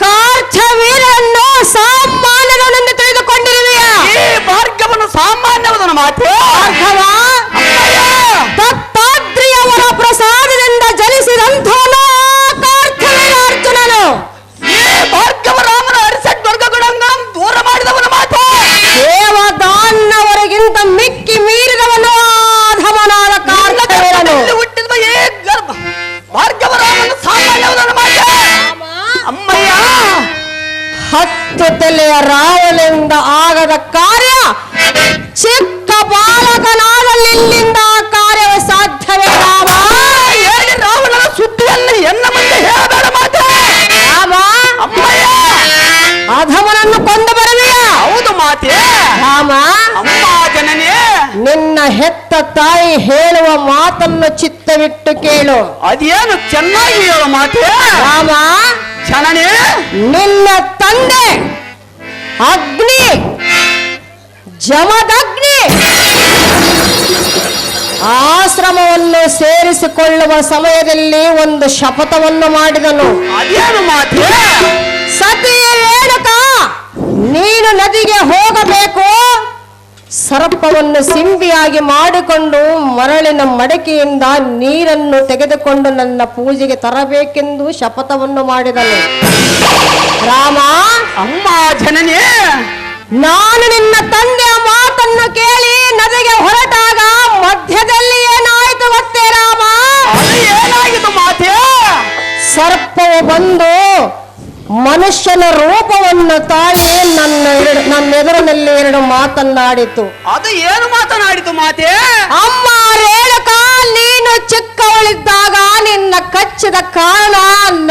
ಕಾರ್ಚವೀರನ್ನು ಸಾಮಾನ್ಯರನ್ನು ತಿಳಿದುಕೊಂಡಿರುವೆಯಾ? ಈ ಮಾರ್ಗವನ್ನು ಸಾಮಾನ್ಯವಾದ ಮಾತೆ ದತ್ತಾತ್ರೇಯವರ ಪ್ರಸಾದದಿಂದ ಜನಿಸಿದಂಥವನು ಕಾರ್ಚವೀರ ಅರ್ಜುನನು. ಈ ಭಾರ್ಗವ ರಾಮನ ಅರಿಸಟ್ ವರ್ಗಗಳನ್ನು ದೂರ ಮಾಡಿದವನ ಮಾತು. ದೇವದಾನ್ನವರಿಗಿಂತ ಮಿಕ್ಕಿ ಮೀರಿದವನು ಅಧಮನಾದ ಕಾರ್ಚವೀರನು. ಹುಟ್ಟಿದ ಭಾರ್ಗವ ರಾಮನ ಸಾಮಾನ್ಯವಾದ ಮಾತೆ. ಅಮ್ಮಯ್ಯ, 10 ತಲೆಯ ರಾವಣನಿಂದ ಆಗದ ಕಾರ್ಯ ಚಿಕ್ಕ ಬಾಲಕನಾದ ನಿನ್ನಿಂದ ಆ ಕಾರ್ಯವು ಸಾಧ್ಯವೇ ರಾಮ? ಹೇಳಿ ರಾವಣನ ಸುದ್ದಿಯಲ್ಲಿ ಎನ್ನ ಮುಂದೆ ಹೇಳಬೇಡ ಮಾತೆ. ಅಮ್ಮಯ್ಯ, ಅಧಮನನ್ನು ಕೊಂದು ಬರುವೆಯಾ? ಹೌದು ಮಾತೆ. ರಾಮ, ಅಮ್ಮ ಜನನಿ, ನಿನ್ನ ಹೆತ್ತ ತಾಯಿ ಹೇಳುವ ಮಾತನ್ನು ಚಿತ್ತವಿಟ್ಟು ಕೇಳು. ಅದೇನು ಚೆನ್ನಾಗಿ ಹೇಳು ಮಾತೆ. ರಾಮ, ಜನನಿ, ನಿನ್ನ ತಂದೆ ಅಗ್ನಿ, ಜಮದಗ್ನಿ ಆಶ್ರಮವನ್ನು ಸೇರಿಸಿಕೊಳ್ಳುವ ಸಮಯದಲ್ಲಿ ಒಂದು ಶಪಥವನ್ನು ಮಾಡಿದನು. ಅದೇನು ಮಾತೆ. ಸತಿ ರೇಣುಕಾ, ನೀನು ನದಿಗೆ ಹೋಗಬೇಕು, ಸರ್ಪವನ್ನು ಸಿಂಬಿಯಾಗಿ ಮಾಡಿಕೊಂಡು ಮರಳಿನ ಮಡಕೆಯಿಂದ ನೀರನ್ನು ತೆಗೆದುಕೊಂಡು ನನ್ನ ಪೂಜೆಗೆ ತರಬೇಕೆಂದು ಶಪಥವನ್ನು ಮಾಡಿದನು. ರಾಮ, ಅಮ್ಮ ಜನನಿ, ನಾನು ನಿನ್ನ ತಂದೆಯ ಮಾತನ್ನು ಕೇಳಿ ನದಿಗೆ ಹೊರಟಾಗ ಮಧ್ಯದಲ್ಲಿ ಏನಾಯಿತು ಗೊತ್ತೇ ರಾಮ? ಅದು ಏನಾಗಿತ್ತು ಮಾತೆ. ಸರ್ಪವು ಬಂದು ಮನುಷ್ಯನ ರೂಪವನ್ನು ತಾಳಿ ನನ್ನ ಎದುರಿನಲ್ಲಿ 2 ಮಾತನ್ನಾಡಿತು. ಅದು ಏನು ಮಾತನಾಡಿತು ಮಾತೆ. ಅಮ್ಮ ರೇಣುಕಾ, ನೀನು ಚಿಕ್ಕವಳಿದ್ದಾಗ ನಿನ್ನ ಕಚ್ಚಿದ ಕಾರಣ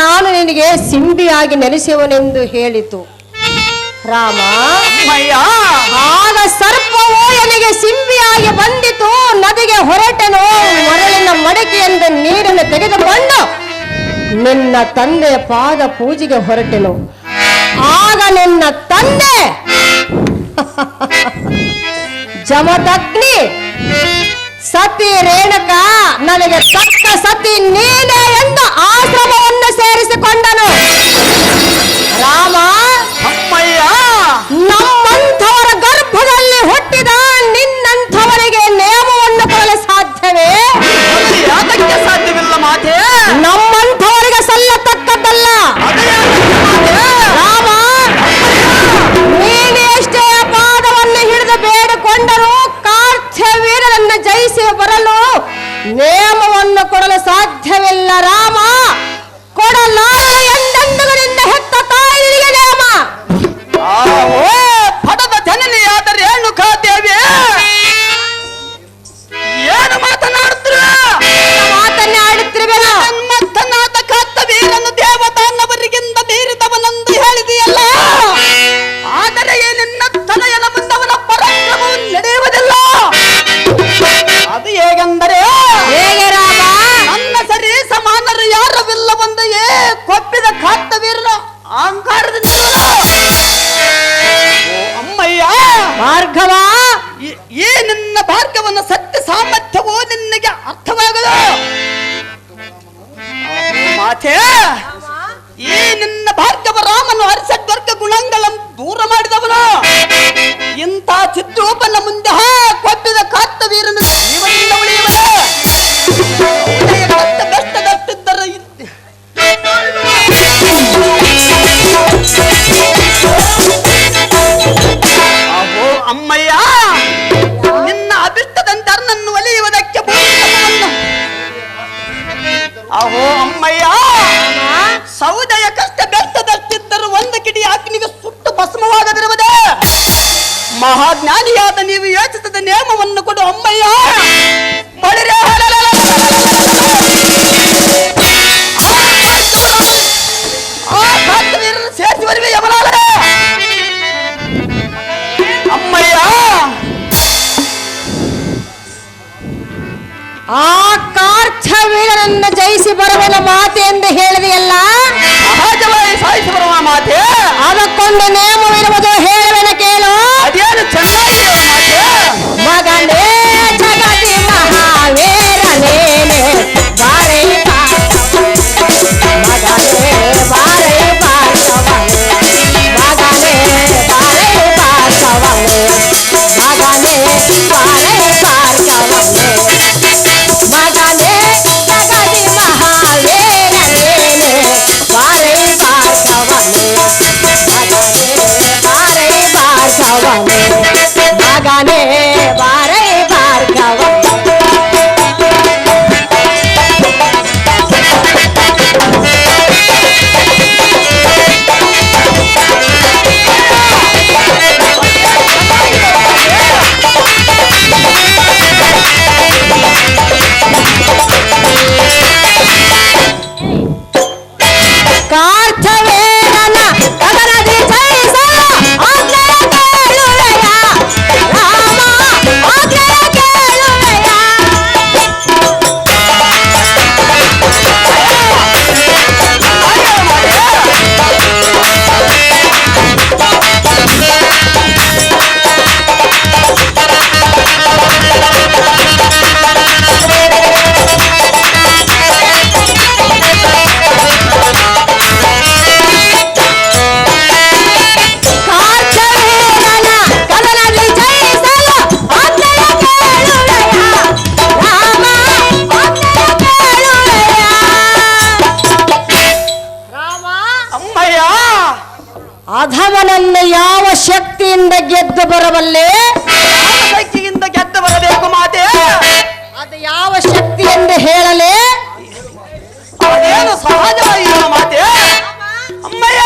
ನಾನು ನಿನಗೆ ಸಿಂಬಿಯಾಗಿ ನೆಲೆಸುವನೆಂದು ಹೇಳಿತು. ರಾಮ, ಅಮ್ಮಯ್ಯ, ಆಗ ಸರ್ಪವು ನನಗೆ ಸಿಂಬಿಯಾಗಿ ಬಂದಿತು. ನದಿಗೆ ಹೊರಟನು, ಮರಳಿನ ಮಡಕೆಯಿಂದ ನೀರನ್ನು ತೆಗೆದುಕೊಂಡು ನಿನ್ನ ತಂದೆಯ ಪಾದ ಪೂಜೆಗೆ ಹೊರಟೆನು. ಆಗ ನಿನ್ನ ತಂದೆ ಜಮದಗ್ನಿ ಸತಿ ರೇಣುಕಾ ನನಗೆ ತಕ್ಕ ಸತಿ ನೀನೆ ಎಂದು ಆಶ್ರಮವನ್ನು ಸೇರಿಸಿಕೊಂಡನು. ರಾಮ, ಅಮ್ಮಯ್ಯ, ನಮ್ಮಂಥವರ ಗರ್ಭದಲ್ಲಿ ಹುಟ್ಟಿದ ನಿನ್ನಂಥವರಿಗೆ ನೇಮವನ್ನು ಕೊಡಲು ಸಾಧ್ಯವೇ? ಅದು ಯಾತಕ್ಕೆ ಸಾಧ್ಯವಿಲ್ಲ ಮಾತೆ. ನಮ್ಮಂಥವರಿಗೆ ಸಲ್ಲತಕ್ಕದ್ದಲ್ಲ. ರಾಮ, ನೀನು ಎಷ್ಟೇ ಪಾದವನ್ನು ಹಿಡಿದು ಬೇಡಿಕೊಂಡರೂ ಕಾರ್ಚವೀರನನ್ನು ಜಯಿಸಿ ಬರಲು ನೇಮವನ್ನು ಕೊಡಲು ಸಾಧ್ಯವಿಲ್ಲ. ರಾಮ, ಕೊಡಲಾರ ಎಂದೆಂದಿಗೂ ನಿನ್ನ ಹೆತ್ತ ತಾಯಿಗೆ ನೇಮ. ಪದದ ಜನನಿಯಾದ ರೇಣುಕಾ ದೇವಿ ಏನು ಮಾತನಾಡುತ್ತಿರ? ಮಾತನ್ನಾಡುತ್ತಿರುವೆನು. ಮತ್ತನಾದ ಕರ್ತವೀರನು ದೇವದಾನವರಿಗಿಂತ ಮೀರಿದವನೆಂದು ಹೇಳಿದೆಯಲ್ಲ. ಆದರೆ ನಿನ್ನ ತಲೆಯನ ಮುಂದವನ ಪರಾಕ್ರಮವು ನಡೆಯುವುದಿಲ್ಲ. ಅದು ಹೇಗೆಂದರೆ, ಹೇಗೆ ರಾಮ? ನನ್ನ ಸರಿ ಸಮಾನರು ಯಾರವಿಲ್ಲವೆಂದು ಕೊಪ್ಪಿದ ಕರ್ತವೀರನ ಅಹಂಕಾರದಿಂದ. ಅಮ್ಮಯ್ಯ, ಭಾರ್ಗವ, ಈ ನಿನ್ನ ಭಾರ್ಗವನ ಸತ್ಯ ಸಾಮರ್ಥ್ಯವೂ ನಿನಗೆ ಅರ್ಥವಾಗದು ಮಾತೆ. ಈ ನಿನ್ನ ಭಾರ್ಗವ ರಾಮನು ಹರಿಸಡ್ವರ್ಗ ಗುಣಗಳನ್ನು ದೂರ ಮಾಡಿದವನು. ಇಂಥ ಚಿತ್ರೂಪನ ಮುಂದೆ ಕೊಪ್ಪಿದ ಕರ್ತವೀರನ ಜೀವನದಿಂದ ಉಳಿಯುವ ಬೆಷ್ಟದಷ್ಟಿದ್ದರೆ ಅಹೋ ಅಮ್ಮಯ್ಯ, ನಿನ್ನ ಅಭಿಷ್ಟದಂತೆ ನನ್ನನ್ನು ಒಲಿಯುವುದಕ್ಕೆ ಅಹೋ ಅಮ್ಮಯ್ಯ, ಸೌದೆಯ ಕಷ್ಟ ಬೆಟ್ಟದಷ್ಟಿದ್ದರೂ ಒಂದು ಕಿಡಿ ಅಗ್ನಿಗೆ ಸುಟ್ಟು ಭಸ್ಮವಾಗದಿರುವುದೇ. ಮಹಾಜ್ಞಾನಿಯಾದ ನೀವು ಯೋಚಿಸಿದ ನೇಮವನ್ನು ಕೊಡು ಅಮ್ಮಯ್ಯ. ಬಳಿರೆ ಸೇರಿಸಿ ಬರುವೆ ಯಮನಾಲ. ಅಮ್ಮಯ್ಯ, ಆ ಕಾರ್ಚವೀರನನ್ನು ಜಯಿಸಿ ಬರುವನ ಮಾತೆ ಎಂದು ಹೇಳಿದೆಯಲ್ಲ. ಸಹಜವಾಗಿ ಸಾಯಿಸಿ ಬರುವ ಮಾತೆ. ಅದಕ್ಕೊಂದು ನೇಮವಿರುವುದು ಹೇಳುವೆನ ಕೇಳು. ಅದೇನು ಚೆನ್ನಾಗಿ ಮಾತೆ. ಮಗನ ಕಾರ್ಥವೇನನ ಕದನದಿ ಜಯಿಸಲು ಆಜ್ಞೆಯ ಕೇಳುವೆಯ ರಾಮ ಆಜ್ಞೆಯ ಕೇಳುವೆಯ ಕಾರ್ಥವೇನನ ಕದನದಿ ಜಯಿಸಲು ಆಜ್ಞೆಯ ಕೇಳುವೆಯ ರಾಮ ಆಜ್ಞೆಯ ಕೇಳುವೆಯ ರಾಮ ಅಮ್ಮಯ್ಯ ಅಧಮನನ್ನು ಯಾವ ಶಕ್ತಿಯಿಂದ ಗೆದ್ದು ಬರಬಲ್ಲೆ ಶಕ್ತಿಯಿಂದ ಗೆದ್ದು ಬರಬೇಕು ಮಾತೆ. ಅದು ಯಾವ ಶಕ್ತಿ ಎಂದು ಹೇಳಲೇ ಅದೇನು ಸಹಜವಾಗಿಲ್ಲ ಮಾತೆ. ಅಮ್ಮಯ್ಯ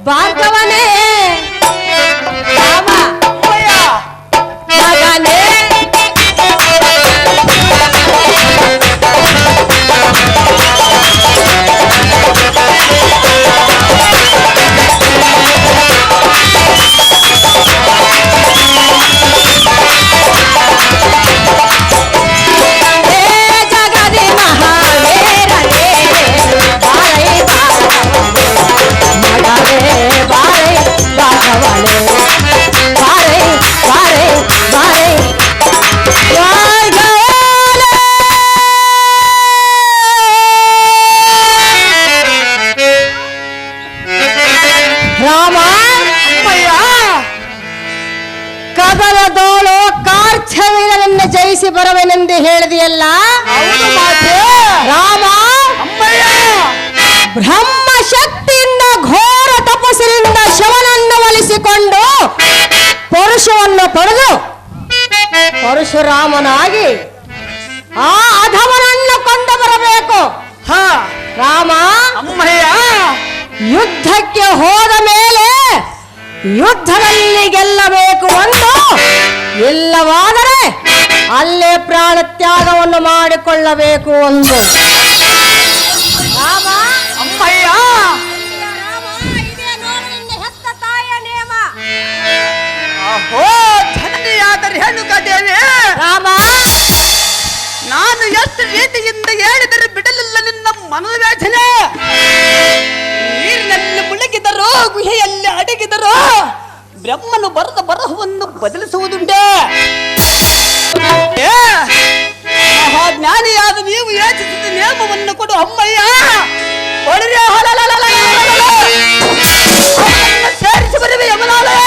ಭಾರ್ಗವನೇ ರಾಮ ಅಮ್ಮಯ್ಯ ಮಗನೇ ಹೇ ಜಗದಿ ಮಹಾವೀರನೇ ಬಾರೈ ಮಗನೇ ಬಾರೈ ಭಾಗವನೇ ಬಾರೈ ಬಾರೈ ಬಾರೈ ರಾಮ ಅಮ್ಮಯ್ಯ ಕದಲದೋಳು ಕಾರ್ಥವೀರನನ್ನು ಜಯಿಸಿ ಬರುವೆನೆಂದು ಹೇಳಿದೆಯಲ್ಲ ಹೌದು ಮಾತೆ. ರಾಮ ಅಮ್ಮಯ್ಯ ಬ್ರಹ್ಮ ಶಕ್ತಿಯಿಂದ ಘೋರ ತಪಸ್ಸಿನಿಂದ ಶಿವನನ್ನು ಒಲಿಸಿಕೊಂಡು ಪರಶುವನ್ನು ಪಡೆದು ಪರಶುರಾಮನಾಗಿ ಆ ಅಧಮನನ್ನು ಕೊಂದು ಬರಬೇಕು ಹಾ ರಾಮ. ಅಮ್ಮಯ್ಯ ಯುದ್ಧಕ್ಕೆ ಹೋದ ಮೇಲೆ ಯುದ್ಧದಲ್ಲಿ ಗೆಲ್ಲಬೇಕು ಒಂದು, ಇಲ್ಲವಾದರೆ ಅಲ್ಲೇ ಪ್ರಾಣ ತ್ಯಾಗವನ್ನು ಮಾಡಿಕೊಳ್ಳಬೇಕು ಒಂದು. ರಾಮ ಅಮ್ಮಯ್ಯ ಅಹೋ ಧನ್ಯಾದರೆ ಹೆಣ್ಣುಕ ದೇವಿ. ರಾಮ ನಾನು ಎಷ್ಟು ರೀತಿಯಿಂದ ಹೇಳಿದರೆ ಬಿಡಲಿಲ್ಲ ನಿನ್ನ ಮನದ ವ್ಯಾಚನೆ. ನೀರಿನಲ್ಲಿ ಮುಳುಗಿದರು, ಗುಹೆಯಲ್ಲಿ ಅಡಗಿದರು, ಬ್ರಹ್ಮನು ಬರೆದ ಬರಹವನ್ನು ಬದಲಿಸುವುದುಂಟೆ. ಜ್ಞಾನಿಯಾದ ನೀವು ಯೋಚಿಸಿದ ನೇಮವನ್ನು ಕೊಡು ಅಮ್ಮಯ್ಯ. ಸೇರಿಸಿ ಬರುವೆ ಯಮನಾಲಯ.